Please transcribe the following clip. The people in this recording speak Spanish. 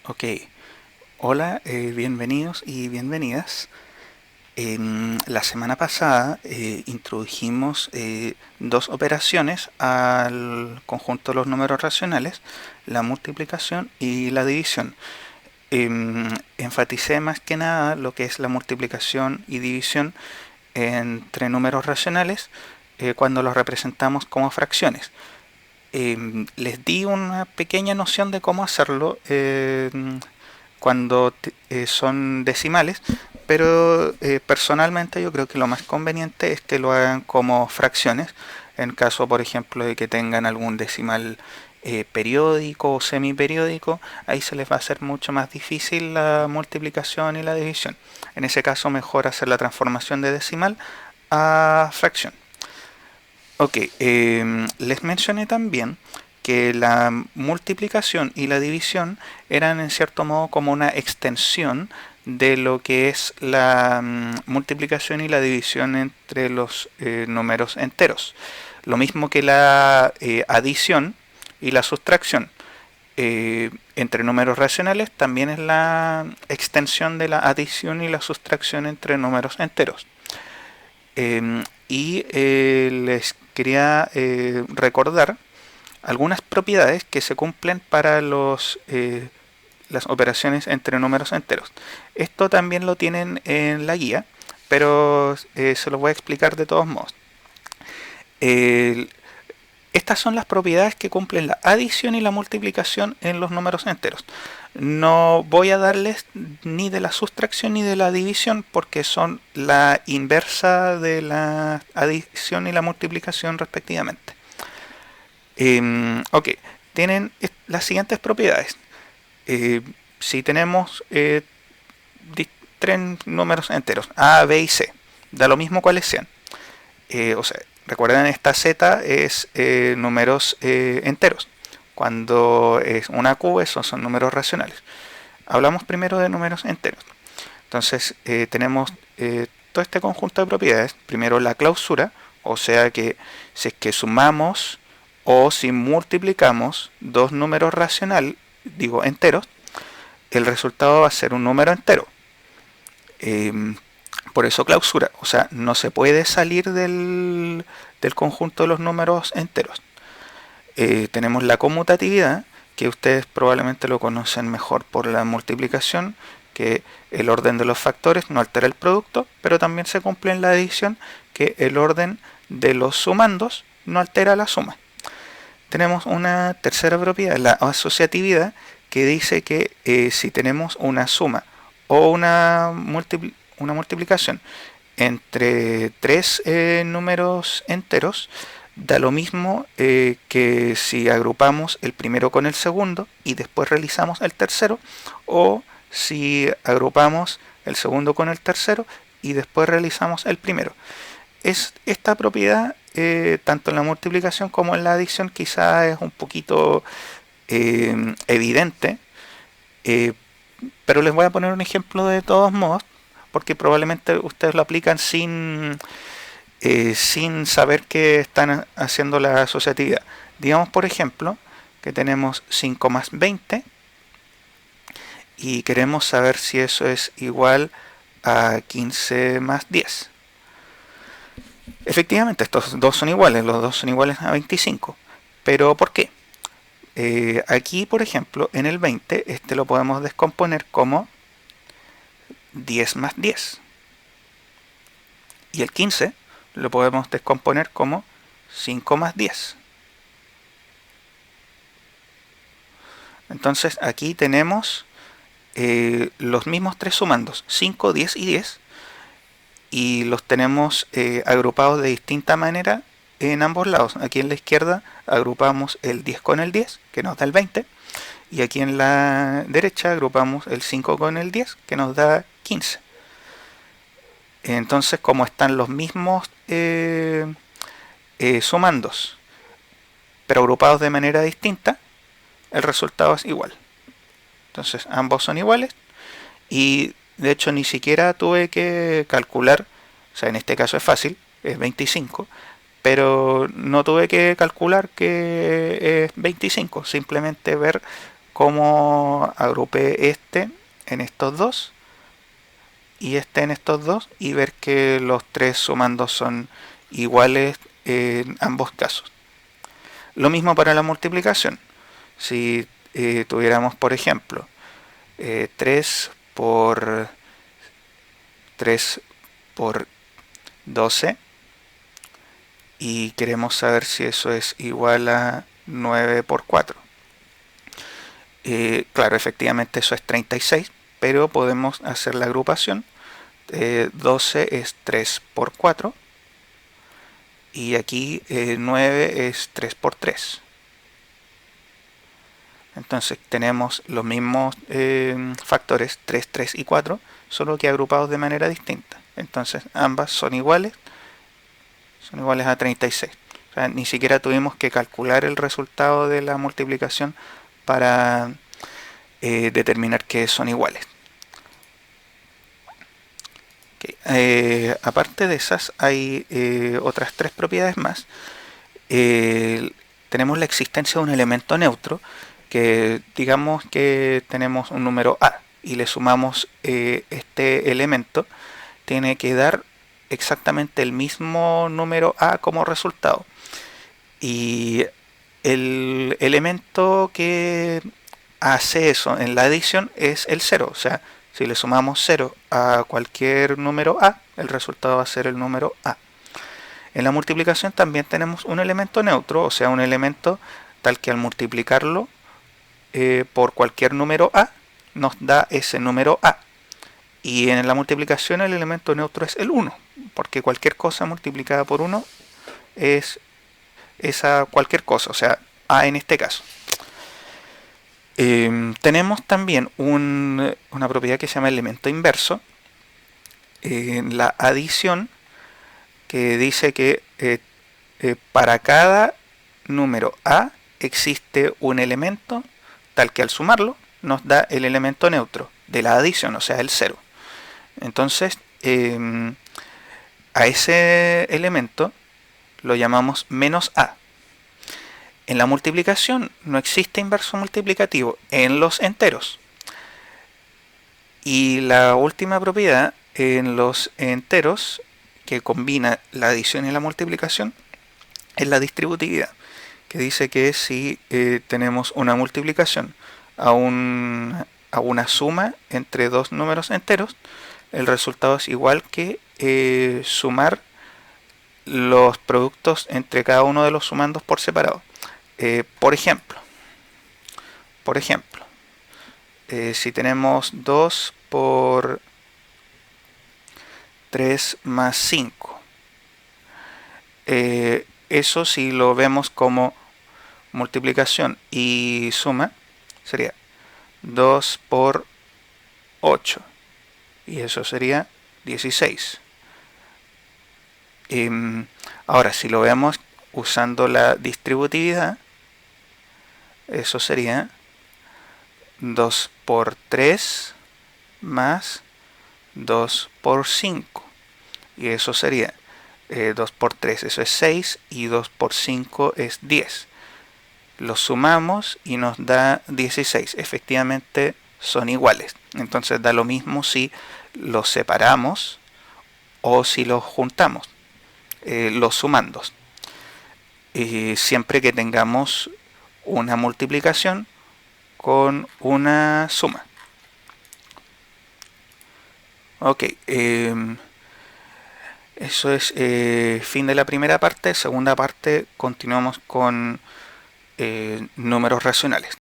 Ok, hola, bienvenidos y bienvenidas. La semana pasada introdujimos dos operaciones al conjunto de los números racionales, la multiplicación y la división. Enfaticé más que nada lo que es la multiplicación y división entre números racionales cuando los representamos como fracciones. Les di una pequeña noción de cómo hacerlo cuando son decimales, pero personalmente yo creo que lo más conveniente es que lo hagan como fracciones, en caso, por ejemplo, de que tengan algún decimal periódico o semiperiódico, ahí se les va a hacer mucho más difícil la multiplicación y la división. En ese caso, mejor hacer la transformación de decimal a fracción. Ok, les mencioné también que la multiplicación y la división eran en cierto modo como una extensión de lo que es la multiplicación y la división entre los números enteros. Lo mismo que la adición y la sustracción entre números racionales también es la extensión de la adición y la sustracción entre números enteros. Les quería recordar algunas propiedades que se cumplen para las operaciones entre números enteros. Esto también lo tienen en la guía, pero se lo voy a explicar de todos modos. El- Estas son las propiedades que cumplen la adición y la multiplicación en los números enteros. No voy a darles ni de la sustracción ni de la división porque son la inversa de la adición y la multiplicación respectivamente. Ok, tienen las siguientes propiedades. Eh, si tenemos tres números enteros, A, B y C, da lo mismo cuáles sean. O sea, recuerden, esta Z es números enteros. Cuando es una Q, esos son números racionales. Hablamos primero de números enteros. Entonces, tenemos todo este conjunto de propiedades. Primero la clausura, o sea que si es que sumamos o si multiplicamos dos números racionales, digo enteros, el resultado va a ser un número entero. Eh, por eso clausura, o sea, no se puede salir del conjunto de los números enteros. Tenemos la conmutatividad, que ustedes probablemente lo conocen mejor por la multiplicación, que el orden de los factores no altera el producto, pero también se cumple en la división, que el orden de los sumandos no altera la suma. Tenemos una tercera propiedad, la asociatividad, que dice que si tenemos una suma o una multiplicación entre tres números enteros, da lo mismo que si agrupamos el primero con el segundo y después realizamos el tercero, o si agrupamos el segundo con el tercero y después realizamos el primero. Esta propiedad, tanto en la multiplicación como en la adición, quizá es un poquito evidente, eh, pero les voy a poner un ejemplo de todos modos, porque probablemente ustedes lo aplican sin saber que están haciendo la asociatividad. Digamos, por ejemplo, que tenemos 5 más 20 y queremos saber si eso es igual a 15 más 10. Efectivamente, estos dos son iguales, los dos son iguales a 25. Pero ¿por qué? Aquí, por ejemplo, en el 20, este lo podemos descomponer como 10 más 10. Y el 15 lo podemos descomponer como 5 más 10. Entonces aquí tenemos los mismos tres sumandos, 5, 10 y 10, y los tenemos agrupados de distinta manera en ambos lados. Aquí en la izquierda agrupamos el 10 con el 10, que nos da el 20, y aquí en la derecha agrupamos el 5 con el 10, que nos da 15. Entonces, como están los mismos sumandos, pero agrupados de manera distinta, el resultado es igual. Entonces, ambos son iguales y de hecho ni siquiera tuve que calcular, o sea, en este caso es fácil, es 25, pero no tuve que calcular que es 25, simplemente ver cómo agrupé este en estos dos y este en estos dos y ver que los tres sumandos son iguales en ambos casos. Lo mismo para la multiplicación. Si tuviéramos, por ejemplo, 3 por 3 por 12 y queremos saber si eso es igual a 9 por 4. Claro, efectivamente eso es 36, pero podemos hacer la agrupación. 12 es 3 por 4 y aquí 9 es 3 por 3. Entonces tenemos los mismos factores 3, 3 y 4, solo que agrupados de manera distinta. Entonces ambas son iguales a 36. O sea, ni siquiera tuvimos que calcular el resultado de la multiplicación para determinar que son iguales. Okay. Aparte de esas hay otras tres propiedades más. Tenemos la existencia de un elemento neutro, que digamos que tenemos un número a y le sumamos este elemento, tiene que dar exactamente el mismo número a como resultado. Y el elemento que hace eso en la adición es el 0. O sea, si le sumamos 0 a cualquier número a, el resultado va a ser el número a. En la multiplicación también tenemos un elemento neutro, o sea, un elemento tal que al multiplicarlo por cualquier número a, nos da ese número a. Y en la multiplicación el elemento neutro es el 1, porque cualquier cosa multiplicada por 1 es esa cualquier cosa, o sea, a en este caso. Tenemos también una propiedad que se llama elemento inverso en la adición, que dice que para cada número a existe un elemento tal que al sumarlo nos da el elemento neutro de la adición, o sea, el 0. Entonces, a ese elemento lo llamamos menos a. En la multiplicación no existe inverso multiplicativo en los enteros. Y la última propiedad en los enteros que combina la adición y la multiplicación es la distributividad, que dice que si tenemos una multiplicación a una suma entre dos números enteros, el resultado es igual que sumar los productos entre cada uno de los sumandos por separado. Por ejemplo, si tenemos 2 por 3 más 5, eso si lo vemos como multiplicación y suma, sería 2 por 8, y eso sería 16. Ahora, si lo vemos usando la distributividad, eso sería 2 por 3 más 2 por 5. Y eso sería 2 por 3, eso es 6, y 2 por 5 es 10. Lo sumamos y nos da 16. Efectivamente son iguales. Entonces da lo mismo si los separamos o si los juntamos, los sumandos. Siempre que tengamos una multiplicación con una suma. Ok, eso es fin de la primera parte. Segunda parte, continuamos con números racionales.